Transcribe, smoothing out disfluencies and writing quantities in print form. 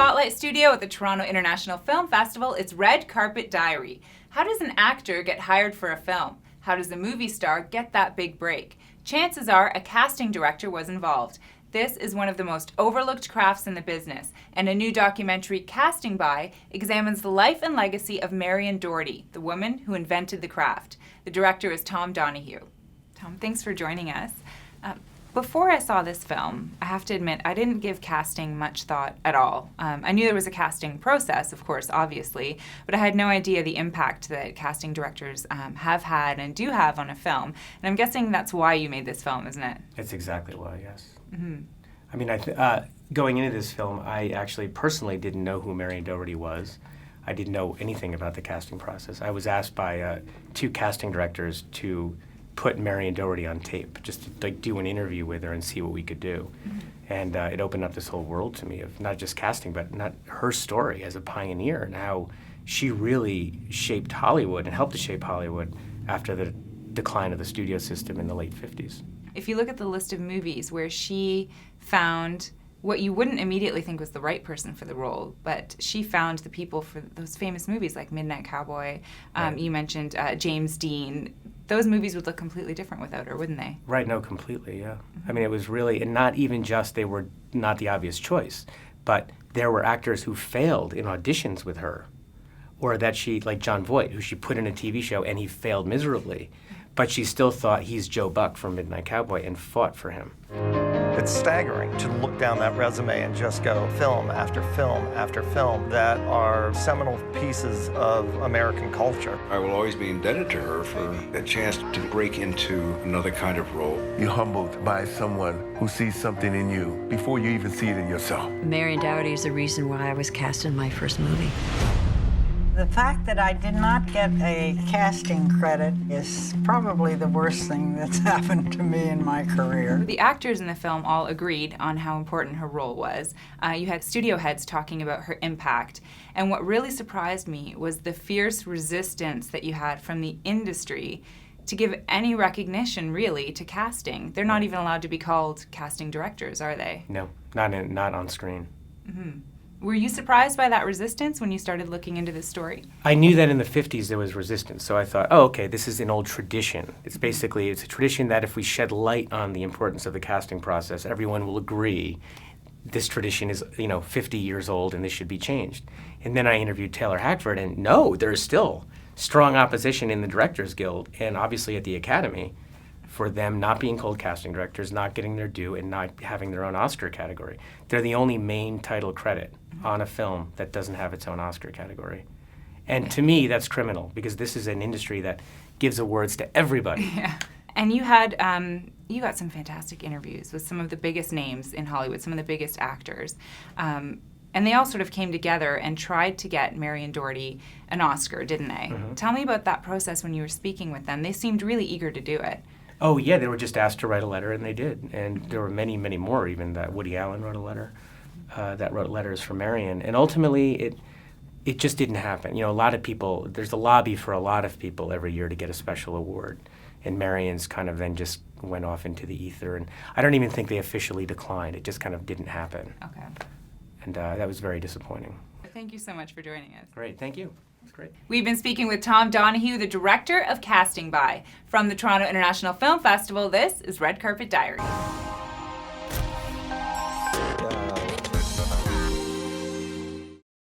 Spotlight Studio at the Toronto International Film Festival, it's Red Carpet Diary. How does an actor get hired for a film? How does a movie star get that big break? Chances are a casting director was involved. This is one of the most overlooked crafts in the business, and a new documentary, Casting By, examines the life and legacy of Marion Doherty, the woman who invented the craft. The director is Tom Donahue. Tom, thanks for joining us. Before I saw this film, I have to admit, I didn't give casting much thought at all. I knew there was a casting process, of course, obviously, but I had no idea the impact that casting directors have had and do have on a film. And I'm guessing that's why you made this film, isn't it? It's exactly why, yes. Mm-hmm. I mean, going into this film, I actually personally didn't know who Marion Doherty was. I didn't know anything about the casting process. I was asked by two casting directors to put Marion Doherty on tape, just to do an interview with her and see what we could do. Mm-hmm. And it opened up this whole world to me of not just casting, but not her story as a pioneer and how she really shaped Hollywood and helped to shape Hollywood after the decline of the studio system in the late 50s. If you look at the list of movies where she found what you wouldn't immediately think was the right person for the role, but she found the people for those famous movies like Midnight Cowboy, right. You mentioned James Dean. Those movies would look completely different without her, wouldn't they? Right, no, completely, yeah. Mm-hmm. I mean, it was really, and not even just they were not the obvious choice, but there were actors who failed in auditions with her, or that she, like John Voight, who she put in a TV show and he failed miserably, but she still thought he's Joe Buck from Midnight Cowboy and fought for him. It's staggering to look down that resume and just go film after film after film that are seminal pieces of American culture. I will always be indebted to her for a chance to break into another kind of role. You're humbled by someone who sees something in you before you even see it in yourself. Marion Doherty is the reason why I was cast in my first movie. The fact that I did not get a casting credit is probably the worst thing that's happened to me in my career. The actors in the film all agreed on how important her role was. You had studio heads talking about her impact. And what really surprised me was the fierce resistance that you had from the industry to give any recognition, really, to casting. They're not even allowed to be called casting directors, are they? No, not on screen. Mm-hmm. Were you surprised by that resistance when you started looking into this story? I knew that in the 50s there was resistance, so I thought, oh, okay, this is an old tradition. It's a tradition that if we shed light on the importance of the casting process, everyone will agree this tradition is, 50 years old and this should be changed. And then I interviewed Taylor Hackford, and no, there is still strong opposition in the Directors Guild and obviously at the Academy for them not being called casting directors, not getting their due, and not having their own Oscar category. They're the only main title credit on a film that doesn't have its own Oscar category. And to me, that's criminal, because this is an industry that gives awards to everybody. Yeah. And you had, you got some fantastic interviews with some of the biggest names in Hollywood, some of the biggest actors. And they all sort of came together and tried to get Marion Doherty an Oscar, didn't they? Mm-hmm. Tell me about that process when you were speaking with them. They seemed really eager to do it. Oh, yeah, they were just asked to write a letter, and they did. And there were many, many more, even that Woody Allen wrote a letter, that wrote letters for Marion. And ultimately, it just didn't happen. A lot of people, there's a lobby for a lot of people every year to get a special award. And Marion's kind of then just went off into the ether. And I don't even think they officially declined. It just kind of didn't happen. Okay. And that was very disappointing. Thank you so much for joining us. Great, thank you. It's great. We've been speaking with Tom Donahue, the director of Casting By. From the Toronto International Film Festival, this is Red Carpet Diary.